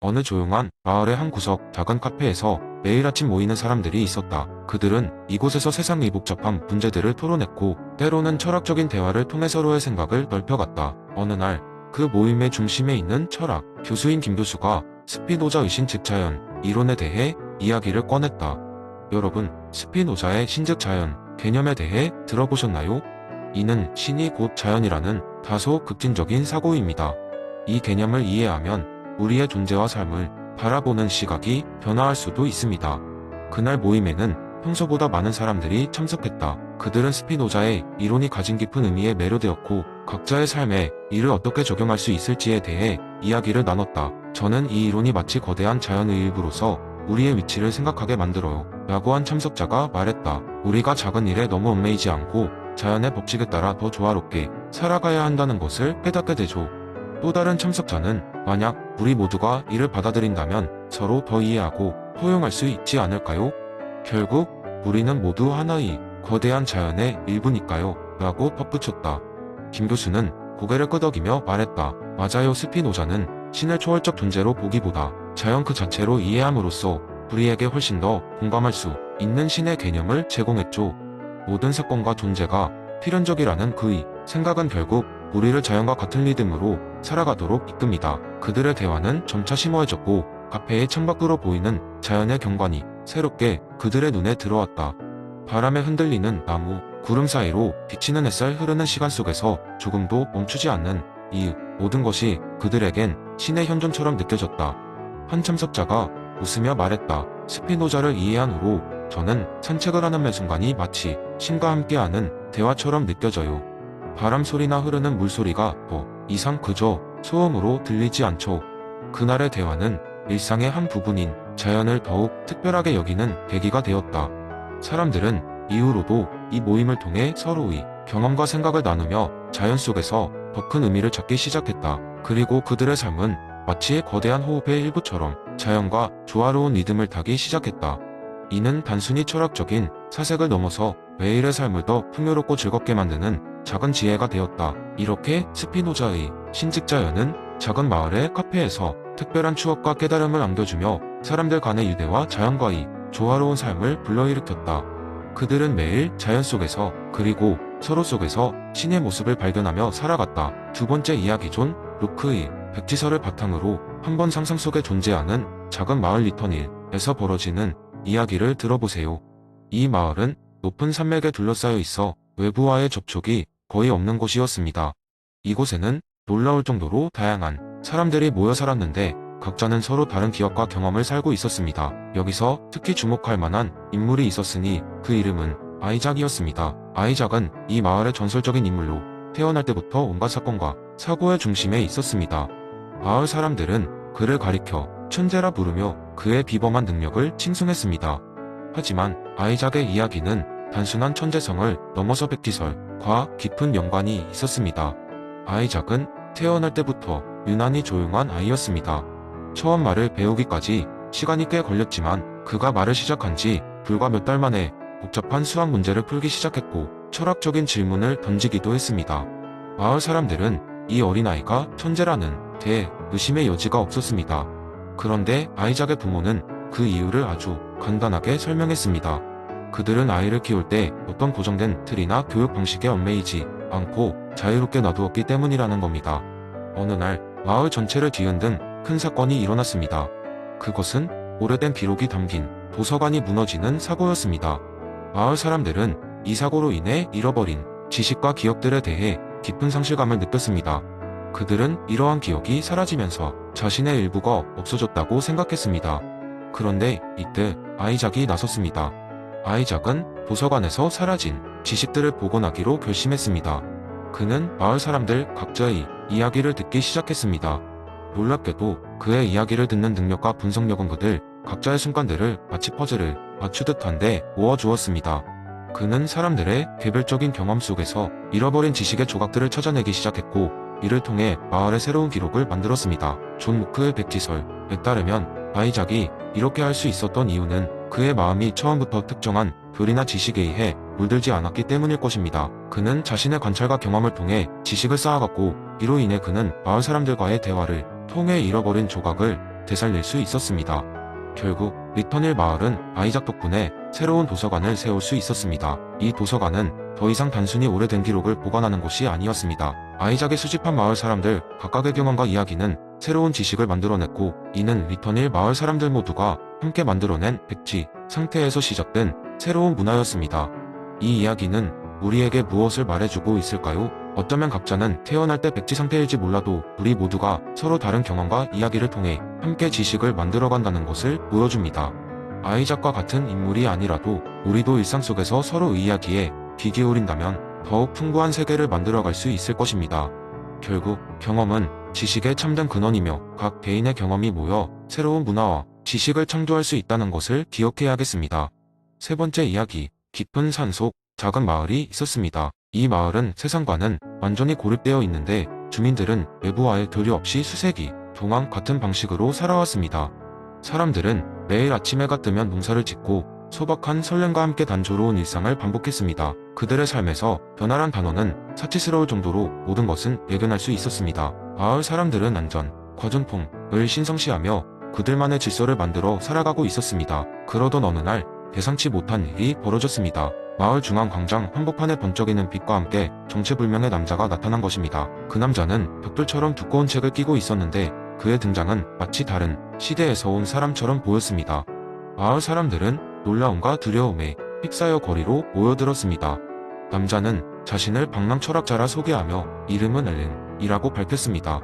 어느 조용한 마을의 한 구석 작은 카페에서 매일 아침 모이는 사람들이 있었다. 그들은 이곳에서 세상이 복잡한 문제들을 토론했고 때로는 철학적인 대화를 통해 서로의 생각을 넓혀갔다. 어느 날 그 모임의 중심에 있는 철학 교수인 김 교수가 스피노자 의신 즉 자연 이론에 대해 이야기를 꺼냈다. 여러분, 스피노자의 신즉 자연 개념에 대해 들어보셨나요? 이는 신이 곧 자연이라는 다소 급진적인 사고입니다. 이 개념을 이해하면 우리의 존재와 삶을 바라보는 시각이 변화할 수도 있습니다. 그날 모임에는 평소보다 많은 사람들이 참석했다. 그들은 스피노자의 이론이 가진 깊은 의미에 매료되었고 각자의 삶에 이를 어떻게 적용할 수 있을지에 대해 이야기를 나눴다. 저는 이 이론이 마치 거대한 자연의 일부로서 우리의 위치를 생각하게 만들어요. 라고 한 참석자가 말했다. 우리가 작은 일에 너무 얽매이지 않고 자연의 법칙에 따라 더 조화롭게 살아가야 한다는 것을 깨닫게 되죠. 또 다른 참석자는 만약 우리 모두가 이를 받아들인다면 서로 더 이해하고 포용할 수 있지 않을까요? 결국 우리는 모두 하나의 거대한 자연의 일부니까요. 라고 덧붙였다. 김 교수는 고개를 끄덕이며 말했다. 맞아요. 스피노자는 신을 초월적 존재로 보기보다 자연 그 자체로 이해함으로써 우리에게 훨씬 더 공감할 수 있는 신의 개념을 제공했죠. 모든 사건과 존재가 필연적이라는 그의 생각은 결국 우리를 자연과 같은 리듬으로 살아가도록 이끕니다. 그들의 대화는 점차 심오해졌고 카페의 창밖으로 보이는 자연의 경관이 새롭게 그들의 눈에 들어왔다. 바람에 흔들리는 나무, 구름 사이로 비치는 햇살 흐르는 시간 속에서 조금도 멈추지 않는 이 모든 것이 그들에겐 신의 현존처럼 느껴졌다. 한 참석자가 웃으며 말했다. 스피노자를 이해한 후로 저는 산책을 하는 매 순간이 마치 신과 함께하는 대화처럼 느껴져요. 바람 소리나 흐르는 물소리가 더 이상 그저 소음으로 들리지 않죠. 그날의 대화는 일상의 한 부분인 자연을 더욱 특별하게 여기는 계기가 되었다. 사람들은 이후로도 이 모임을 통해 서로의 경험과 생각을 나누며 자연 속에서 더 큰 의미를 찾기 시작했다. 그리고 그들의 삶은 마치 거대한 호흡의 일부처럼 자연과 조화로운 리듬을 타기 시작했다. 이는 단순히 철학적인 사색을 넘어서 매일의 삶을 더 풍요롭고 즐겁게 만드는 작은 지혜가 되었다. 이렇게 스피노자의 신직자연은 작은 마을의 카페에서 특별한 추억과 깨달음을 안겨주며 사람들 간의 유대와 자연과의 조화로운 삶을 불러일으켰다. 그들은 매일 자연 속에서 그리고 서로 속에서 신의 모습을 발견하며 살아갔다. 두 번째 이야기 존 루크의 백지설을 바탕으로 한 번 상상 속에 존재하는 작은 마을 리턴힐에서 벌어지는 이야기를 들어보세요. 이 마을은 높은 산맥에 둘러싸여 있어 외부와의 접촉이 거의 없는 곳이었습니다. 이곳에는 놀라울 정도로 다양한 사람들이 모여 살았는데 각자는 서로 다른 기억과 경험을 살고 있었습니다. 여기서 특히 주목할 만한 인물이 있었으니 그 이름은 아이작이었습니다. 아이작은 이 마을의 전설적인 인물로 태어날 때부터 온갖 사건과 사고의 중심에 있었습니다. 마을 사람들은 그를 가리켜 천재라 부르며 그의 비범한 능력을 칭송했습니다. 하지만 아이작의 이야기는 단순한 천재성을 넘어서 백지설과 깊은 연관이 있었습니다. 아이작은 태어날 때부터 유난히 조용한 아이였습니다. 처음 말을 배우기까지 시간이 꽤 걸렸지만 그가 말을 시작한 지 불과 몇 달 만에 복잡한 수학 문제를 풀기 시작했고 철학적인 질문을 던지기도 했습니다. 마을 사람들은 이 어린아이가 천재라는 데 의심의 여지가 없었습니다. 그런데 아이작의 부모는 그 이유를 아주 간단하게 설명했습니다. 그들은 아이를 키울 때 어떤 고정된 틀이나 교육 방식에 얽매이지 않고 자유롭게 놔두었기 때문이라는 겁니다. 어느 날 마을 전체를 뒤흔든 큰 사건이 일어났습니다. 그것은 오래된 기록이 담긴 도서관이 무너지는 사고였습니다. 마을 사람들은 이 사고로 인해 잃어버린 지식과 기억들에 대해 깊은 상실감을 느꼈습니다. 그들은 이러한 기억이 사라지면서 자신의 일부가 없어졌다고 생각했습니다. 그런데 이때 아이작이 나섰습니다. 아이작은 도서관에서 사라진 지식들을 복원하기로 결심했습니다. 그는 마을 사람들 각자의 이야기를 듣기 시작했습니다. 놀랍게도 그의 이야기를 듣는 능력과 분석력은 그들 각자의 순간들을 마치 퍼즐을 맞추듯 한데 모아주었습니다. 그는 사람들의 개별적인 경험 속에서 잃어버린 지식의 조각들을 찾아내기 시작했고 이를 통해 마을의 새로운 기록을 만들었습니다. 존 루크의 백지설에 따르면 아이작이 이렇게 할 수 있었던 이유는 그의 마음이 처음부터 특정한 교리나 지식에 의해 물들지 않았기 때문일 것입니다. 그는 자신의 관찰과 경험을 통해 지식을 쌓아갔고 이로 인해 그는 마을 사람들과의 대화를 통해 잃어버린 조각을 되살릴 수 있었습니다. 결국 리턴힐 마을은 아이작 덕분에 새로운 도서관을 세울 수 있었습니다. 이 도서관은 더 이상 단순히 오래된 기록을 보관하는 곳이 아니었습니다. 아이작에 수집한 마을 사람들 각각의 경험과 이야기는 새로운 지식을 만들어냈고, 이는 리턴힐 마을 사람들 모두가 함께 만들어낸 백지 상태에서 시작된 새로운 문화였습니다. 이 이야기는 우리에게 무엇을 말해주고 있을까요? 어쩌면 각자는 태어날 때 백지 상태일지 몰라도 우리 모두가 서로 다른 경험과 이야기를 통해 함께 지식을 만들어간다는 것을 보여줍니다. 아이작과 같은 인물이 아니라도 우리도 일상 속에서 서로의 이야기에 귀 기울인다면 더욱 풍부한 세계를 만들어갈 수 있을 것입니다. 결국 경험은 지식의 참된 근원이며, 각 개인의 경험이 모여 새로운 문화와 지식을 창조할 수 있다는 것을 기억해야겠습니다. 세 번째 이야기, 깊은 산속 작은 마을이 있었습니다. 이 마을은 세상과는 완전히 고립되어 있는데 주민들은 외부와의 교류 없이 수세기 동안 같은 방식으로 살아왔습니다. 사람들은 매일 아침 해가 뜨면 농사를 짓고 소박한 설렘과 함께 단조로운 일상을 반복했습니다. 그들의 삶에서 변화란 단어는 사치스러울 정도로 모든 것은 예견할 수 있었습니다. 마을 사람들은 안전, 과존통을 신성시하며 그들만의 질서를 만들어 살아가고 있었습니다. 그러던 어느 날 예상치 못한 일이 벌어졌습니다. 마을 중앙 광장 한복판에 번쩍이는 빛과 함께 정체불명의 남자가 나타난 것입니다. 그 남자는 벽돌처럼 두꺼운 책을 끼고 있었는데 그의 등장은 마치 다른 시대에서 온 사람처럼 보였습니다. 마을 사람들은 놀라움과 두려움에 휩싸여 거리로 모여들었습니다. 남자는 자신을 방랑 철학자라 소개하며 이름은 알렌이라고 밝혔습니다.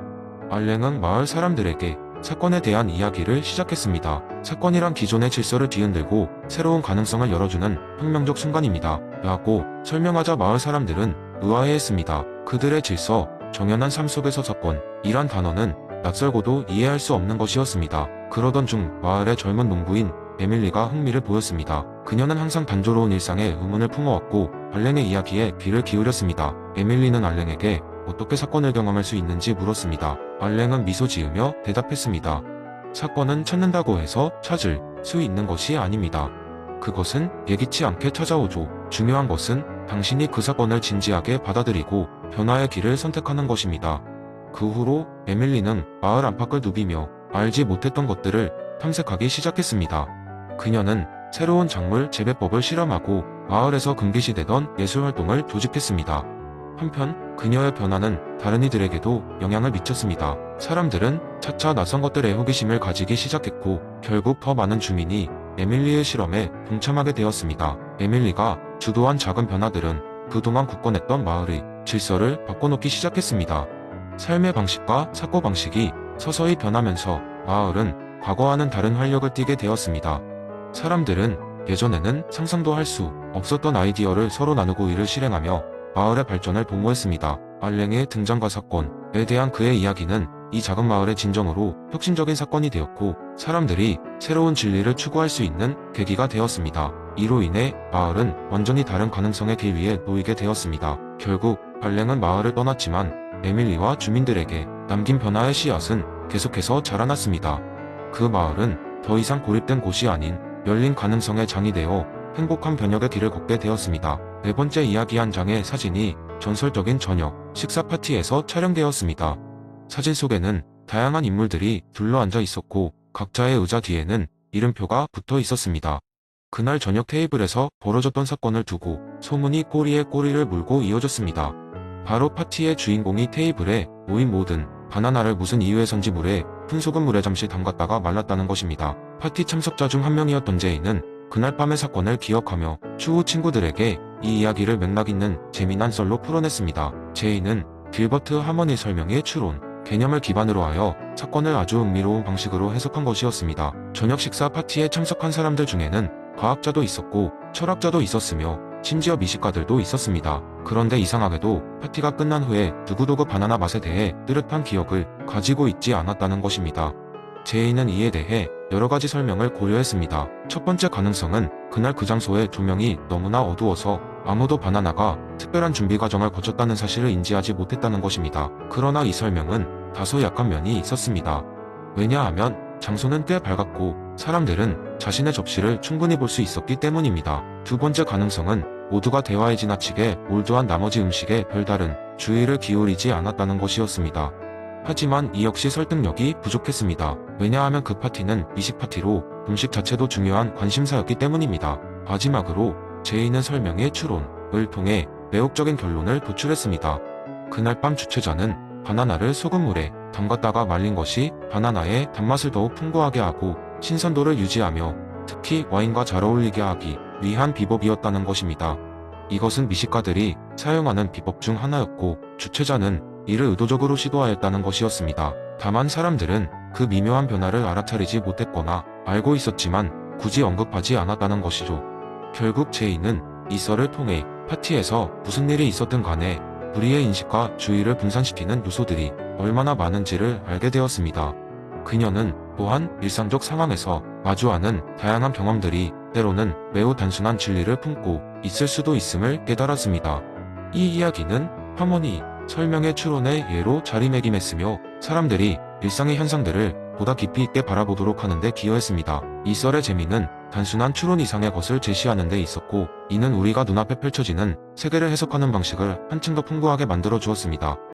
알렌은 마을 사람들에게 사건에 대한 이야기를 시작했습니다. 사건이란 기존의 질서를 뒤흔들고 새로운 가능성을 열어주는 혁명적 순간입니다. 라고 설명하자 마을 사람들은 의아해했습니다. 그들의 질서, 정연한 삶 속에서 사건이란 단어는 낯설고도 이해할 수 없는 것이었습니다. 그러던 중 마을의 젊은 농부인 에밀리가 흥미를 보였습니다. 그녀는 항상 단조로운 일상에 의문을 품어왔고 알렌의 이야기에 귀를 기울였습니다. 에밀리는 알렌에게 어떻게 사건을 경험할 수 있는지 물었습니다. 알렌은 미소 지으며 대답했습니다. 사건은 찾는다고 해서 찾을 수 있는 것이 아닙니다. 그것은 예기치 않게 찾아오죠. 중요한 것은 당신이 그 사건을 진지하게 받아들이고 변화의 길을 선택하는 것입니다. 그 후로 에밀리는 마을 안팎을 누비며 알지 못했던 것들을 탐색하기 시작했습니다. 그녀는 새로운 작물 재배법을 실험하고 마을에서 금기시되던 예술활동을 조직했습니다. 한편 그녀의 변화는 다른 이들에게도 영향을 미쳤습니다. 사람들은 차차 낯선 것들에 호기심을 가지기 시작했고 결국 더 많은 주민이 에밀리의 실험에 동참하게 되었습니다. 에밀리가 주도한 작은 변화들은 그동안 굳건했던 마을의 질서를 바꿔놓기 시작했습니다. 삶의 방식과 사고방식이 서서히 변하면서 마을은 과거와는 다른 활력을 띠게 되었습니다. 사람들은 예전에는 상상도 할 수 없었던 아이디어를 서로 나누고 이를 실행하며 마을의 발전을 도모했습니다. 알랭의 등장과 사건에 대한 그의 이야기는 이 작은 마을의 진정으로 혁신적인 사건이 되었고 사람들이 새로운 진리를 추구할 수 있는 계기가 되었습니다. 이로 인해 마을은 완전히 다른 가능성의 길 위에 놓이게 되었습니다. 결국 알랭은 마을을 떠났지만 에밀리와 주민들에게 남긴 변화의 씨앗은 계속해서 자라났습니다. 그 마을은 더 이상 고립된 곳이 아닌 열린 가능성의 장이 되어 행복한 변혁의 길을 걷게 되었습니다. 네 번째 이야기 한 장의 사진이 전설적인 저녁 식사 파티에서 촬영되었습니다. 사진 속에는 다양한 인물들이 둘러앉아 있었고 각자의 의자 뒤에는 이름표가 붙어 있었습니다. 그날 저녁 테이블에서 벌어졌던 사건을 두고 소문이 꼬리에 꼬리를 물고 이어졌습니다. 바로 파티의 주인공이 테이블에 모인 모든 바나나를 무슨 이유에선지 물에 푼 소금물에 잠시 담갔다가 말랐다는 것입니다. 파티 참석자 중 한 명이었던 제이는 그날 밤의 사건을 기억하며 추후 친구들에게 이 이야기를 맥락 있는 재미난 썰로 풀어냈습니다. 제이는 길버트 하머니 설명의 추론, 개념을 기반으로 하여 사건을 아주 흥미로운 방식으로 해석한 것이었습니다. 저녁 식사 파티에 참석한 사람들 중에는 과학자도 있었고 철학자도 있었으며 심지어 미식가들도 있었습니다. 그런데 이상하게도 파티가 끝난 후에 누구도 그 바나나 맛에 대해 뚜렷한 기억을 가지고 있지 않았다는 것입니다. 제이는 이에 대해 여러 가지 설명을 고려했습니다. 첫 번째 가능성은 그날 그 장소에 조명이 너무나 어두워서 아무도 바나나가 특별한 준비 과정을 거쳤다는 사실을 인지하지 못했다는 것입니다. 그러나 이 설명은 다소 약한 면이 있었습니다. 왜냐하면 장소는 꽤 밝았고 사람들은 자신의 접시를 충분히 볼 수 있었기 때문입니다. 두 번째 가능성은 모두가 대화에 지나치게 몰두한 나머지 음식에 별다른 주의를 기울이지 않았다는 것이었습니다. 하지만 이 역시 설득력이 부족했습니다. 왜냐하면 그 파티는 미식 파티로 음식 자체도 중요한 관심사였기 때문입니다. 마지막으로 제이는 설명의 추론을 통해 매혹적인 결론을 도출했습니다. 그날 밤 주최자는 바나나를 소금물에 담갔다가 말린 것이 바나나의 단맛을 더욱 풍부하게 하고 신선도를 유지하며 특히 와인과 잘 어울리게 하기 위한 비법이었다는 것입니다. 이것은 미식가들이 사용하는 비법 중 하나였고 주최자는 이를 의도적으로 시도하였다는 것이었습니다. 다만 사람들은 그 미묘한 변화를 알아차리지 못했거나 알고 있었지만 굳이 언급하지 않았다는 것이죠. 결국 제이는 이 썰을 통해 파티에서 무슨 일이 있었든 간에 우리의 인식과 주의를 분산시키는 요소들이 얼마나 많은지를 알게 되었습니다. 그녀는 또한 일상적 상황에서 마주하는 다양한 경험들이 때로는 매우 단순한 진리를 품고 있을 수도 있음을 깨달았습니다. 이 이야기는 하모니, 설명의 추론의 예로 자리매김했으며 사람들이 일상의 현상들을 보다 깊이 있게 바라보도록 하는 데 기여했습니다. 이 썰의 재미는 단순한 추론 이상의 것을 제시하는 데 있었고, 이는 우리가 눈앞에 펼쳐지는 세계를 해석하는 방식을 한층 더 풍부하게 만들어 주었습니다.